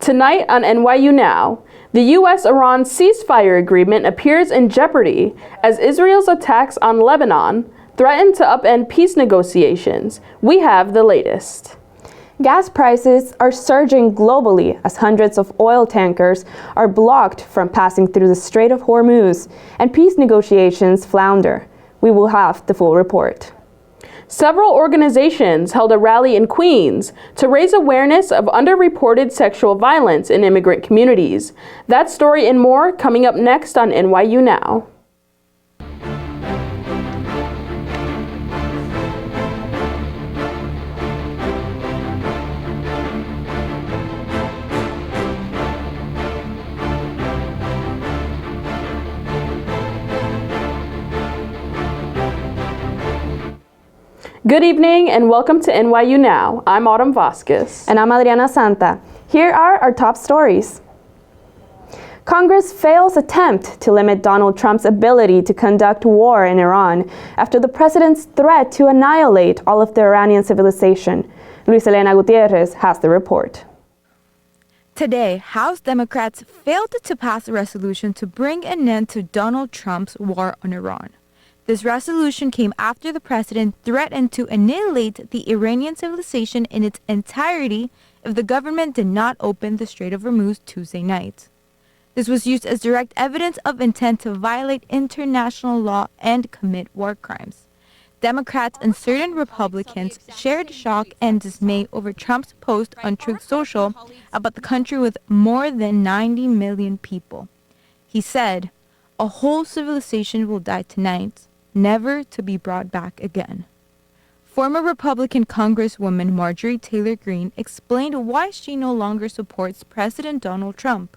Tonight on NYU Now, the U.S.-Iran ceasefire agreement appears in jeopardy as Israel's attacks on Lebanon threaten to upend peace negotiations. We have the latest. Gas prices are surging globally as hundreds of oil tankers are blocked from passing through the Strait of Hormuz, and peace negotiations flounder. We will have the full report. Several organizations held a rally in Queens to raise awareness of underreported sexual violence in immigrant communities. That story and more coming up next on NYU Now. Good evening and welcome to NYU Now. I'm Autumn Vasquez. And I'm Adriana Santa. Here are our top stories. Congress fails attempt to limit Donald Trump's ability to conduct war in Iran after the president's threat to annihilate all of the Iranian civilization. Luis Elena Gutierrez has the report. Today, House Democrats failed to pass a resolution to bring an end to Donald Trump's war on Iran. This resolution came after the president threatened to annihilate the Iranian civilization in its entirety if the government did not open the Strait of Hormuz Tuesday night. This was used as direct evidence of intent to violate international law and commit war crimes. Democrats and certain Republicans shared shock and dismay over Trump's post on Truth Social about the country with more than 90 million people. He said, "A whole civilization will die tonight, never to be brought back again." Former Republican Congresswoman Marjorie Taylor Greene explained why she no longer supports President Donald Trump.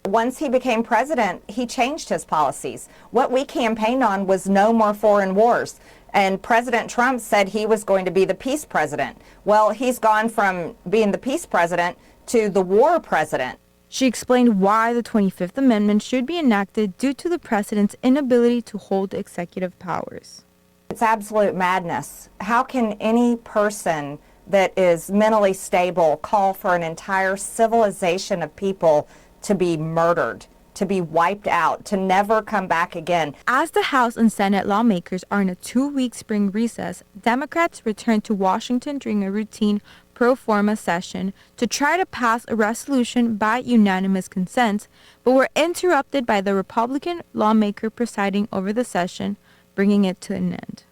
Once he became president, he changed his policies. What we campaigned on was no more foreign wars. And President Trump said he was going to be the peace president. Well, he's gone from being the peace president to the war president. She explained why the 25th Amendment should be enacted due to the president's inability to hold executive powers. It's absolute madness. How can any person that is mentally stable call for an entire civilization of people to be murdered, to be wiped out, to never come back again? As the House and Senate lawmakers are in a 2-week spring recess, Democrats returned to Washington during a routine pro forma session to try to pass a resolution by unanimous consent, but were interrupted by the Republican lawmaker presiding over the session, bringing it to an end.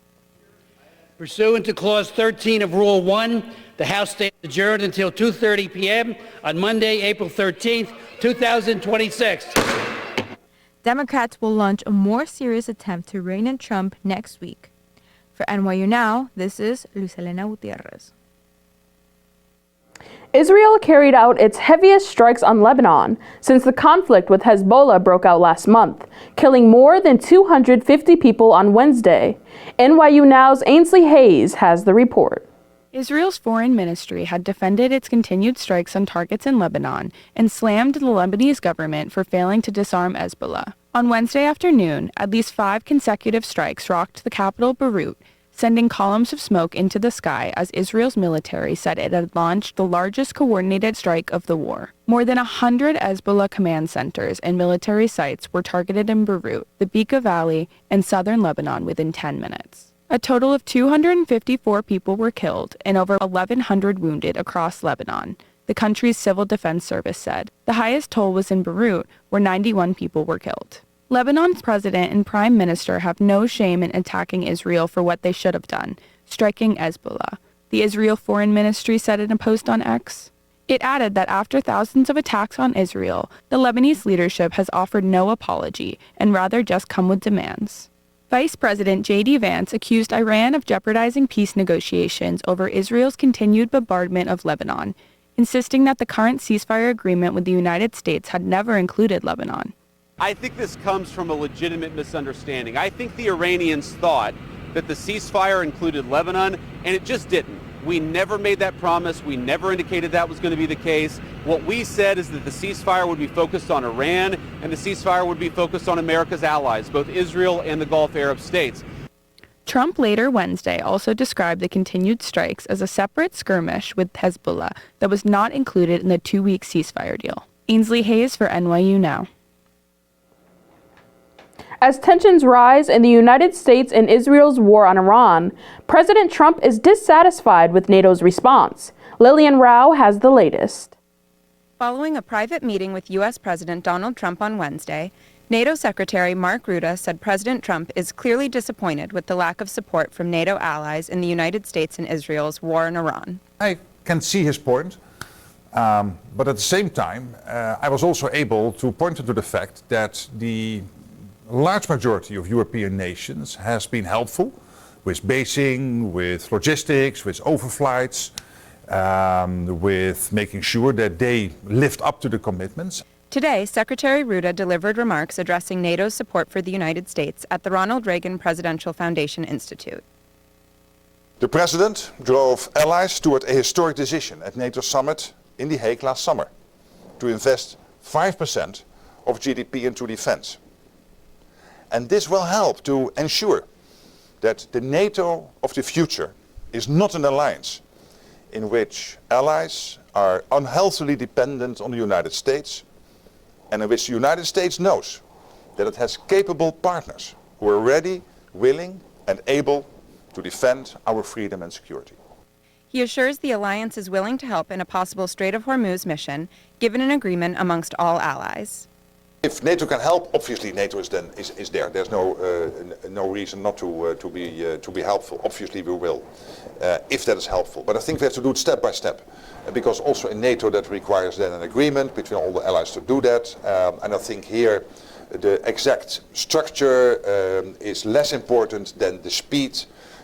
Pursuant to Clause 13 of Rule 1, the House stays adjourned until 2:30 p.m. on Monday, April 13th, 2026. Democrats will launch a more serious attempt to rein in Trump next week. For NYU Now, this is Luis Elena Gutierrez. Israel carried out its heaviest strikes on Lebanon since the conflict with Hezbollah broke out last month, killing more than 250 people on Wednesday. NYU Now's Ainsley Hayes has the report. Israel's foreign ministry had defended its continued strikes on targets in Lebanon and slammed the Lebanese government for failing to disarm Hezbollah. On Wednesday afternoon, at least 5 consecutive strikes rocked the capital Beirut, sending columns of smoke into the sky as Israel's military said it had launched the largest coordinated strike of the war. More than 100 Hezbollah command centers and military sites were targeted in Beirut, the Bekaa Valley, and southern Lebanon within 10 minutes. A total of 254 people were killed and over 1,100 wounded across Lebanon, the country's civil defense service said. The highest toll was in Beirut, where 91 people were killed. Lebanon's president and prime minister have no shame in attacking Israel for what they should have done, striking Hezbollah, the Israel Foreign Ministry said in a post on X. It added that after thousands of attacks on Israel, the Lebanese leadership has offered no apology and rather just come with demands. Vice President J.D. Vance accused Iran of jeopardizing peace negotiations over Israel's continued bombardment of Lebanon, insisting that the current ceasefire agreement with the United States had never included Lebanon. I think this comes from a legitimate misunderstanding. I think the Iranians thought that the ceasefire included Lebanon, and it just didn't. We never made that promise. We never indicated that was going to be the case. What we said is that the ceasefire would be focused on Iran, and the ceasefire would be focused on America's allies, both Israel and the Gulf Arab states. Trump later Wednesday also described the continued strikes as a separate skirmish with Hezbollah that was not included in the 2-week ceasefire deal. Ainsley Hayes for NYU Now. As tensions rise in the United States and Israel's war on Iran, President Trump is dissatisfied with NATO's response. Lillian Rao has the latest. Following a private meeting with U.S. President Donald Trump on Wednesday, NATO Secretary Mark Rutte said President Trump is clearly disappointed with the lack of support from NATO allies in the United States and Israel's war in Iran. I can see his point, but at the same time, I was also able to point to the fact that the large majority of European nations has been helpful with basing, with logistics, with overflights, with making sure that they lived up to the commitments. Today, Secretary Rutte delivered remarks addressing NATO's support for the United States at the Ronald Reagan Presidential Foundation Institute. The President drove allies toward a historic decision at NATO summit in The Hague last summer to invest 5% of GDP into defense. And this will help to ensure that the NATO of the future is not an alliance in which allies are unhealthily dependent on the United States, and in which the United States knows that it has capable partners who are ready, willing, and able to defend our freedom and security. He assures the alliance is willing to help in a possible Strait of Hormuz mission, given an agreement amongst all allies. If NATO can help, obviously NATO is there. There's no reason not to be helpful. Obviously we will, if that is helpful. But I think we have to do it step by step, because also in NATO that requires then an agreement between all the allies to do that. And I think here the exact structure is less important than the speed.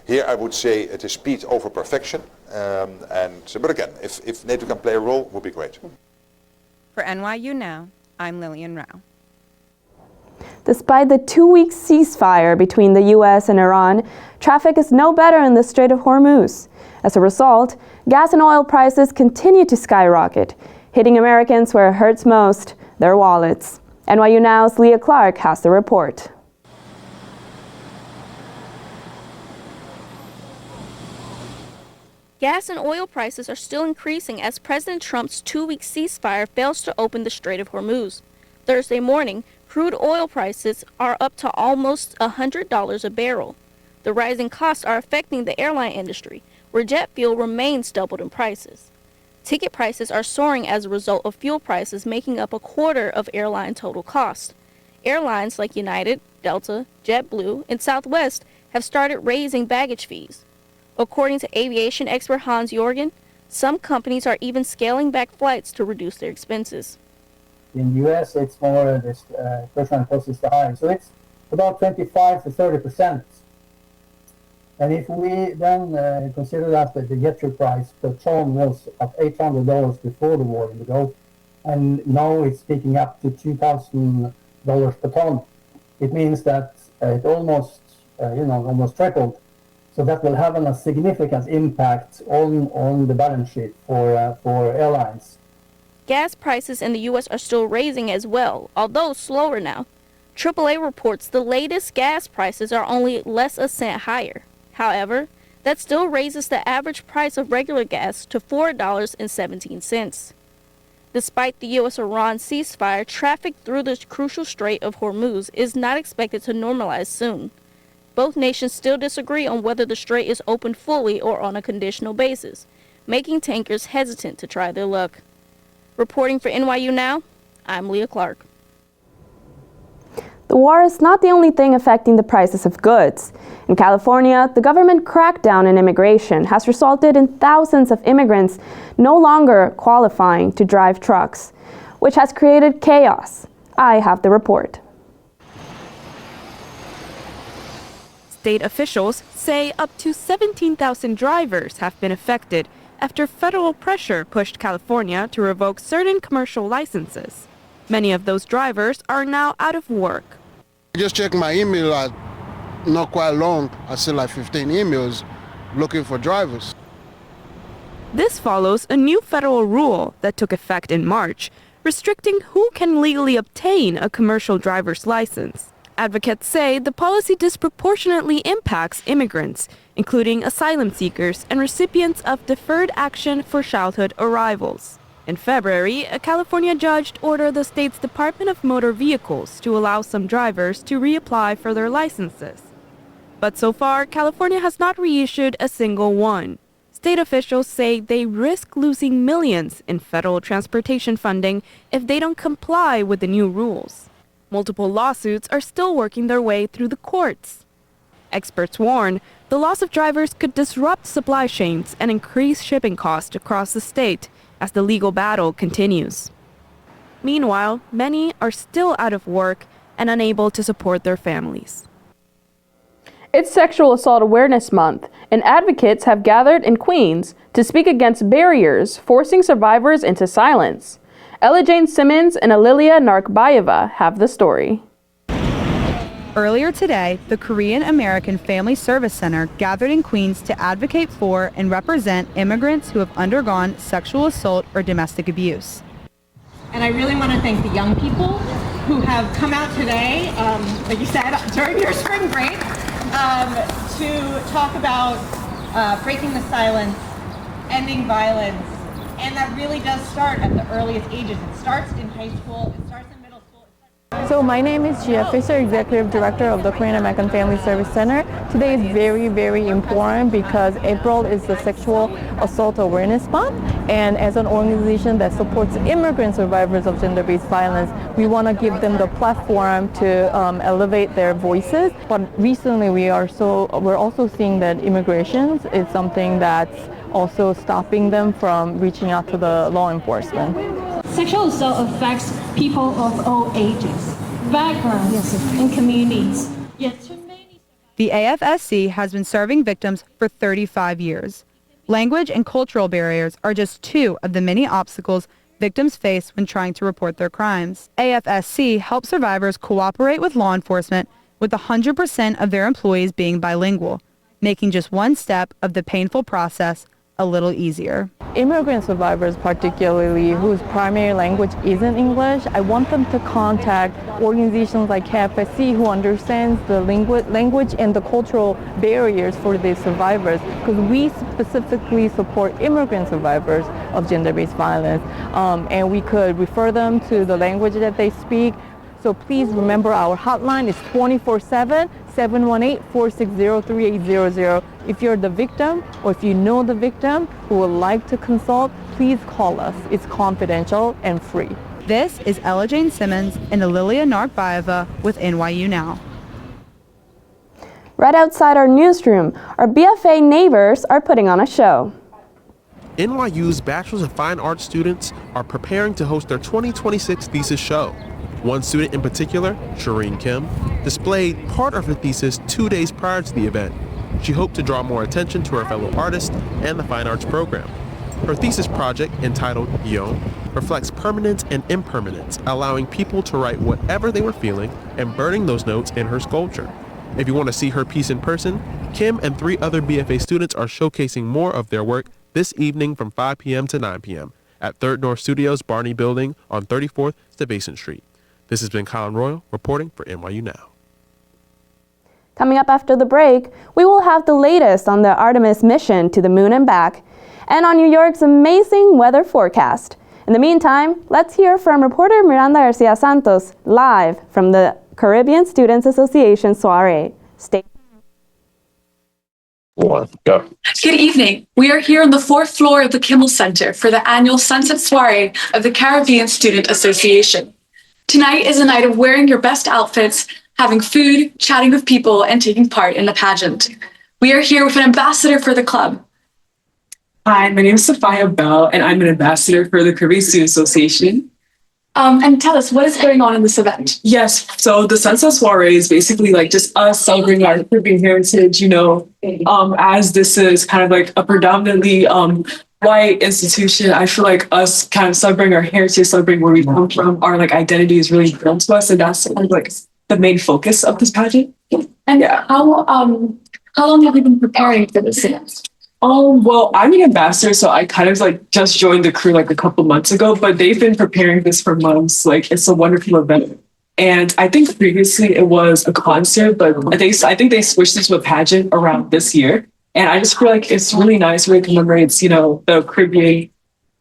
Here I would say it is speed over perfection. But again, if NATO can play a role, it would be great. For NYU Now, I'm Lillian Rao. Despite the 2-week ceasefire between the U.S. and Iran, traffic is no better in the Strait of Hormuz. As a result, gas and oil prices continue to skyrocket, hitting Americans where it hurts most, their wallets. NYU Now's Leah Clark has the report. Gas and oil prices are still increasing as President Trump's 2-week ceasefire fails to open the Strait of Hormuz. Thursday morning, crude oil prices are up to almost $100 a barrel. The rising costs are affecting the airline industry, where jet fuel remains doubled in prices. Ticket prices are soaring as a result of fuel prices making up a quarter of airline total cost. Airlines like United, Delta, JetBlue, and Southwest have started raising baggage fees. According to aviation expert Hans Jorgen, some companies are even scaling back flights to reduce their expenses. In the US, it's more this personnel cost is the high, so it's about 25 to 30%. And if we then consider that the jet fuel price per ton was at $800 before the war in the Gulf, and now it's picking up to $2,000 per ton, it means that it almost tripled. So that will have a significant impact on the balance sheet for airlines. Gas prices in the U.S. are still rising as well, although slower now. AAA reports the latest gas prices are only less a cent higher. However, that still raises the average price of regular gas to $4.17. Despite the U.S.-Iran ceasefire, traffic through the crucial Strait of Hormuz is not expected to normalize soon. Both nations still disagree on whether the strait is open fully or on a conditional basis, making tankers hesitant to try their luck. Reporting for NYU Now, I'm Leah Clark. The war is not the only thing affecting the prices of goods. In California, the government crackdown on immigration has resulted in thousands of immigrants no longer qualifying to drive trucks, which has created chaos. I have the report. State officials say up to 17,000 drivers have been affected after federal pressure pushed California to revoke certain commercial licenses. Many of those drivers are now out of work. I just checked my email not quite long. I see like 15 emails looking for drivers. This follows a new federal rule that took effect in March, restricting who can legally obtain a commercial driver's license. Advocates say the policy disproportionately impacts immigrants, including asylum seekers and recipients of deferred action for childhood arrivals. In February, a California judge ordered the state's Department of Motor Vehicles to allow some drivers to reapply for their licenses. But so far, California has not reissued a single one. State officials say they risk losing millions in federal transportation funding if they don't comply with the new rules. Multiple lawsuits are still working their way through the courts. Experts warn the loss of drivers could disrupt supply chains and increase shipping costs across the state as the legal battle continues. Meanwhile, many are still out of work and unable to support their families. It's Sexual Assault Awareness Month, and advocates have gathered in Queens to speak against barriers forcing survivors into silence. Ella Jane Simmons and Alilia Narkbayeva have the story. Earlier today, the Korean American Family Service Center gathered in Queens to advocate for and represent immigrants who have undergone sexual assault or domestic abuse. And I really want to thank the young people who have come out today, like you said, during your spring break, to talk about breaking the silence, ending violence, and that really does start at the earliest ages. It starts in high school, it starts in middle school. So my name is Gia Fisher, Executive Director of the Korean American Family Service Center. Today is very, very important because April is the Sexual Assault Awareness Month, and as an organization that supports immigrant survivors of gender-based violence, we want to give them the platform to elevate their voices. But recently we're also seeing that immigration is something that's also stopping them from reaching out to the law enforcement. Sexual assault affects people of all ages, backgrounds, and communities. Yet too many. The AFSC has been serving victims for 35 years. Language and cultural barriers are just two of the many obstacles victims face when trying to report their crimes. AFSC helps survivors cooperate with law enforcement, with 100% of their employees being bilingual, making just one step of the painful process a little easier. Immigrant survivors, particularly whose primary language isn't English, I want them to contact organizations like KFSC who understands the language and the cultural barriers for these survivors, because we specifically support immigrant survivors of gender-based violence, and we could refer them to the language that they speak. So please remember our hotline is 24/7, 718-460-3800. If you're the victim or if you know the victim who would like to consult, please call us. It's confidential and free. This is Ella Jane Simmons and Alilia Narkbayeva with NYU Now. Right outside our newsroom, our BFA neighbors are putting on a show. NYU's Bachelor's of Fine Arts students are preparing to host their 2026 thesis show. One student in particular, Shireen Kim, displayed part of her thesis 2 days prior to the event. She hoped to draw more attention to her fellow artists and the fine arts program. Her thesis project, entitled Yon, reflects permanence and impermanence, allowing people to write whatever they were feeling and burning those notes in her sculpture. If you want to see her piece in person, Kim and 3 other BFA students are showcasing more of their work this evening from 5 p.m. to 9 p.m. at Third North Studios Barney Building on 34th Stuyvesant Street. This has been Colin Royal reporting for NYU Now. Coming up after the break, we will have the latest on the Artemis mission to the moon and back, and on New York's amazing weather forecast. In the meantime, let's hear from reporter Miranda Garcia Santos live from the Caribbean Students Association soiree. Stay. Go. Good evening. We are here on the 4th floor of the Kimmel Center for the annual Sunset Soiree of the Caribbean Student Association. Tonight is a night of wearing your best outfits, having food, chatting with people, and taking part in the pageant. We are here with an ambassador for the club. Hi, my name is Sophia Bell, and I'm an ambassador for the Caribbean Student Association. And tell us, what is going on in this event? Yes, so the Sunset Soiree is basically like just us celebrating our Caribbean heritage, as this is kind of like a predominantly white institution. I feel like us kind of celebrating our heritage, celebrating where we come from, our like identity is really important to us, and that's kind of like the main focus of this pageant. And how long have you been preparing for this event? Well, I'm an ambassador, so I kind of like just joined the crew like a couple months ago, but they've been preparing this for months. Like, it's a wonderful event. And I think previously it was a concert, but I think they switched it to a pageant around this year. And I just feel like it's really nice, really commemorates, the Caribbean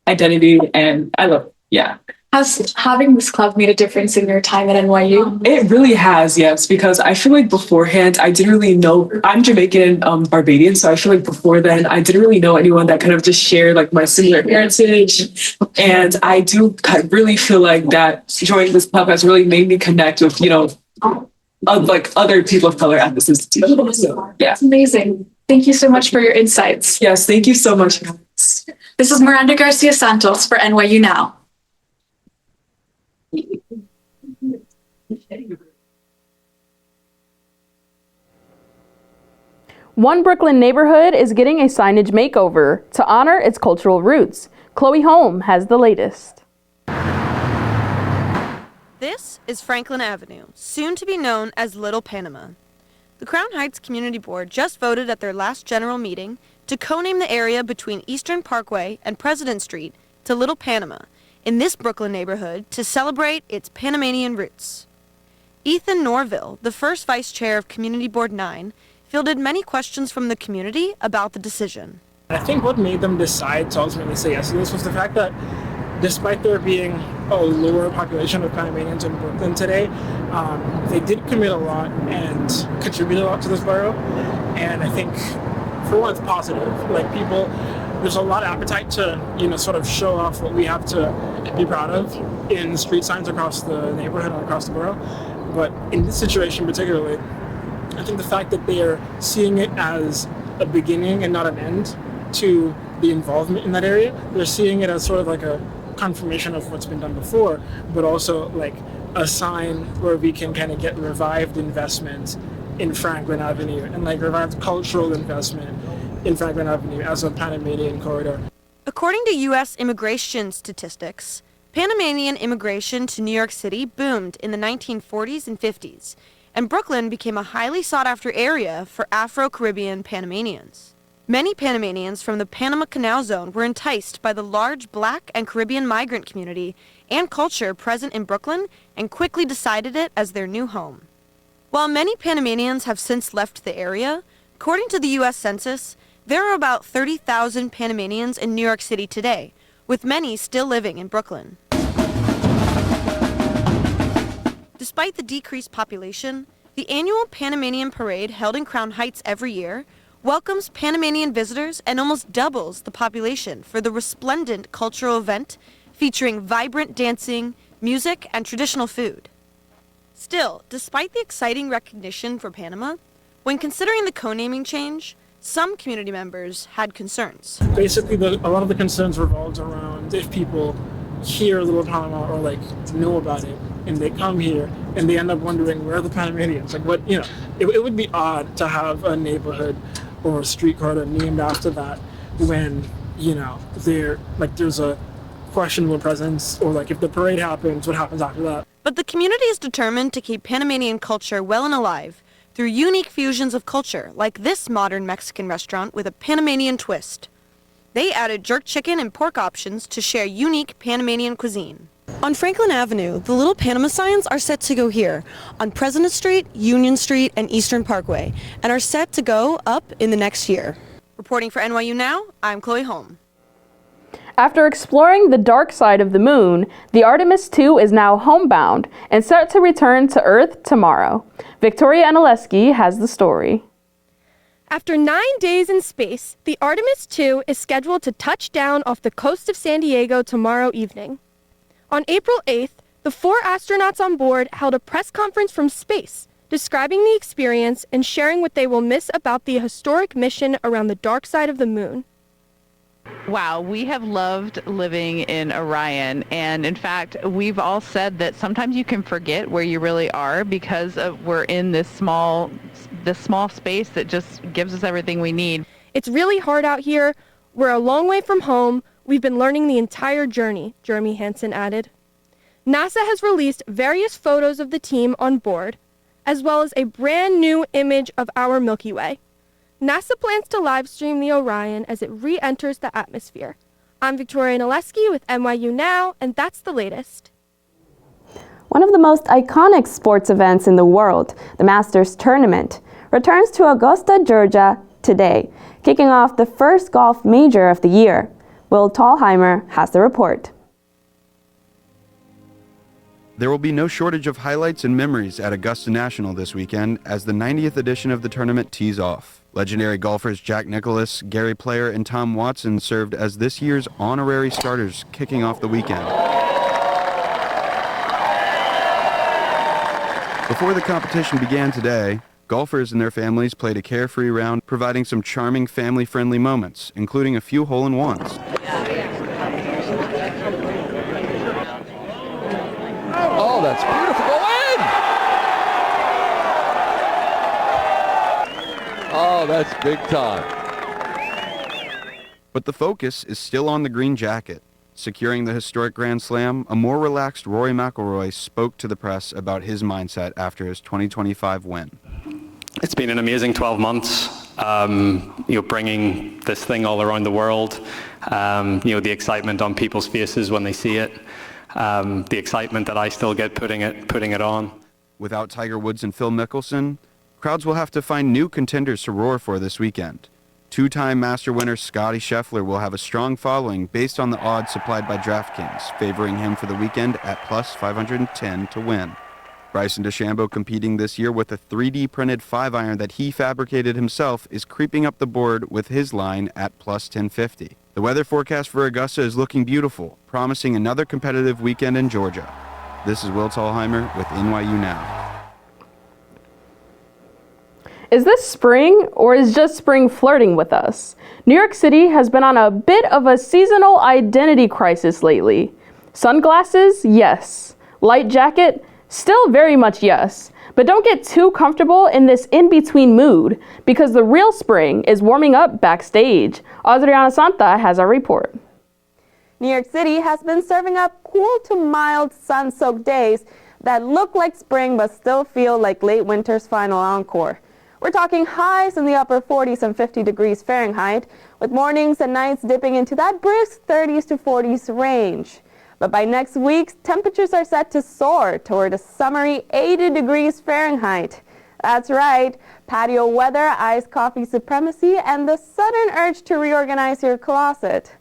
identity. And I love it. Yeah. Has having this club made a difference in your time at NYU? It really has, yes, because I feel like beforehand, I didn't really know, I'm Jamaican and Barbadian, so I feel like before then, I didn't really know anyone that kind of just shared like my similar heritage. And I do really feel like that joining this club has really made me connect with, like other people of color at this institution. So, yeah. That's amazing. Thank you so much for your insights. Yes, thank you so much. This is Miranda Garcia Santos for NYU Now. One Brooklyn neighborhood is getting a signage makeover to honor its cultural roots. Chloe Holm has the latest. This is Franklin Avenue, soon to be known as Little Panama. The Crown Heights Community Board just voted at their last general meeting to co-name the area between Eastern Parkway and President Street to Little Panama in this Brooklyn neighborhood to celebrate its Panamanian roots. Ethan Norville, the first vice chair of Community Board 9, fielded many questions from the community about the decision. I think what made them decide to ultimately say yes to this was the fact that despite there being a lower population of Panamanians in Brooklyn today, they did commit a lot and contribute a lot to this borough. And I think, for one, it's positive. Like there's a lot of appetite to, sort of show off what we have to be proud of in street signs across the neighborhood and across the borough. But in this situation particularly, I think the fact that they are seeing it as a beginning and not an end to the involvement in that area, they're seeing it as sort of like a confirmation of what's been done before, but also like a sign where we can kind of get revived investment in Franklin Avenue and like revived cultural investment in Franklin Avenue as a Panamanian corridor. According to U.S. immigration statistics, Panamanian immigration to New York City boomed in the 1940s and 50s, and Brooklyn became a highly sought-after area for Afro-Caribbean Panamanians. Many Panamanians from the Panama Canal Zone were enticed by the large Black and Caribbean migrant community and culture present in Brooklyn and quickly decided it as their new home. While many Panamanians have since left the area, according to the U.S. Census, there are about 30,000 Panamanians in New York City today, with many still living in Brooklyn. Despite the decreased population, the annual Panamanian Parade held in Crown Heights every year welcomes Panamanian visitors and almost doubles the population for the resplendent cultural event featuring vibrant dancing, music, and traditional food. Still, despite the exciting recognition for Panama, when considering the co-naming change, some community members had concerns. Basically, a lot of the concerns revolved around if people hear Little Panama or like know about it and they come here and they end up wondering where are the Panamanians, like what, it would be odd to have a neighborhood or a street corridor named after that when, there's a questionable presence, or like if the parade happens, what happens after that? But the community is determined to keep Panamanian culture well and alive through unique fusions of culture, like this modern Mexican restaurant with a Panamanian twist. They added jerk chicken and pork options to share unique Panamanian cuisine. On Franklin Avenue, the Little Panama signs are set to go here, on President Street, Union Street, and Eastern Parkway, and are set to go up in the next year. Reporting for NYU Now, I'm Chloe Holm. After exploring the dark side of the moon, the Artemis II is now homebound and set to return to Earth tomorrow. Victoria Analeski has the story. After 9 days in space, the Artemis II is scheduled to touch down off the coast of San Diego tomorrow evening. On April 8th, the 4 astronauts on board held a press conference from space, describing the experience and sharing what they will miss about the historic mission around the dark side of the moon. Wow, we have loved living in Orion, and in fact, we've all said that sometimes you can forget where you really are because we're in this small space that just gives us everything we need. It's really hard out here. We're a long way from home. We've been learning the entire journey, Jeremy Hansen added. NASA has released various photos of the team on board, as well as a brand new image of our Milky Way. NASA plans to live stream the Orion as it re-enters the atmosphere. I'm Victoria Naleski with NYU Now, and that's the latest. One of the most iconic sports events in the world, the Masters Tournament, returns to Augusta, Georgia today, kicking off the first golf major of the year. Will Thalheimer has the report. There will be no shortage of highlights and memories at Augusta National this weekend as the 90th edition of the tournament tees off. Legendary golfers Jack Nicklaus, Gary Player, and Tom Watson served as this year's honorary starters kicking off the weekend. Before the competition began today, golfers and their families played a carefree round, providing some charming family-friendly moments, including a few hole-in-ones. Oh, that's beautiful. Go in! Oh, that's big time. But the focus is still on the green jacket. Securing the historic Grand Slam, a more relaxed Rory McIlroy spoke to the press about his mindset after his 2025 win. It's been an amazing 12 months, bringing this thing all around the world, the excitement on people's faces when they see it, the excitement that I still get putting it on. Without Tiger Woods and Phil Mickelson, crowds will have to find new contenders to roar for this weekend. Two-time Master winner Scottie Scheffler will have a strong following based on the odds supplied by DraftKings, favoring him for the weekend at plus 510 to win. Bryson DeChambeau, competing this year with a 3D printed 5-iron that he fabricated himself, is creeping up the board with his line at plus 1050. The weather forecast for Augusta is looking beautiful, promising another competitive weekend in Georgia. This is Will Thalheimer with NYU Now. Is this spring, or is just spring flirting with us? New York City has been on a bit of a seasonal identity crisis lately. Sunglasses? Yes. Light jacket? Still very much yes. But don't get too comfortable in this in-between mood, because the real spring is warming up backstage. Adriana Santa has our report. New York City has been serving up cool to mild sun-soaked days that look like spring but still feel like late winter's final encore. We're talking highs in the upper 40s and 50 degrees Fahrenheit, with mornings and nights dipping into that brisk 30s to 40s range. But by next week, temperatures are set to soar toward a summery 80 degrees Fahrenheit. That's right, patio weather, iced coffee supremacy, and the sudden urge to reorganize your closet.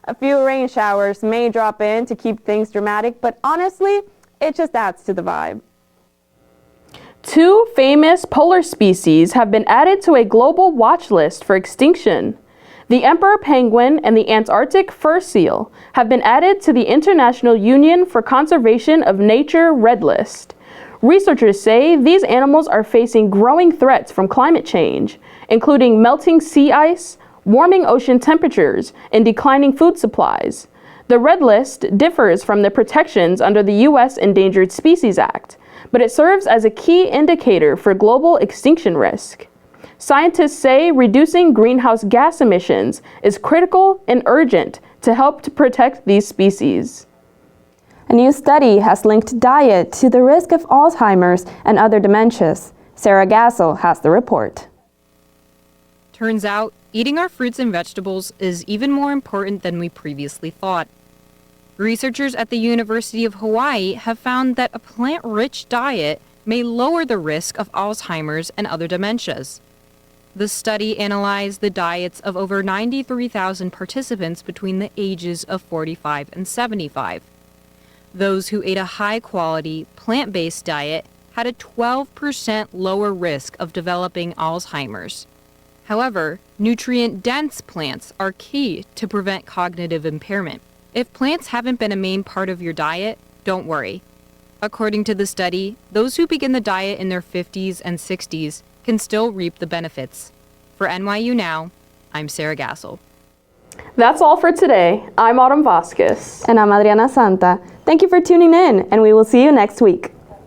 A few rain showers may drop in to keep things dramatic, but honestly, it just adds to the vibe. Two famous polar species have been added to a global watch list for extinction. The emperor penguin and the Antarctic fur seal have been added to the International Union for Conservation of Nature Red List. Researchers say these animals are facing growing threats from climate change, including melting sea ice, warming ocean temperatures, and declining food supplies. The Red List differs from the protections under the U.S. Endangered Species Act, but it serves as a key indicator for global extinction risk. Scientists say reducing greenhouse gas emissions is critical and urgent to help to protect these species. A new study has linked diet to the risk of Alzheimer's and other dementias. Sarah Gassel has the report. Turns out, eating our fruits and vegetables is even more important than we previously thought. Researchers at the University of Hawaii have found that a plant-rich diet may lower the risk of Alzheimer's and other dementias. The study analyzed the diets of over 93,000 participants between the ages of 45 and 75. Those who ate a high-quality, plant-based diet had a 12% lower risk of developing Alzheimer's. However, nutrient-dense plants are key to prevent cognitive impairment. If plants haven't been a main part of your diet, don't worry. According to the study, those who begin the diet in their 50s and 60s can still reap the benefits. For NYU Now, I'm Sarah Gassel. That's all for today. I'm Autumn Vasquez. And I'm Adriana Santa. Thank you for tuning in, and we will see you next week.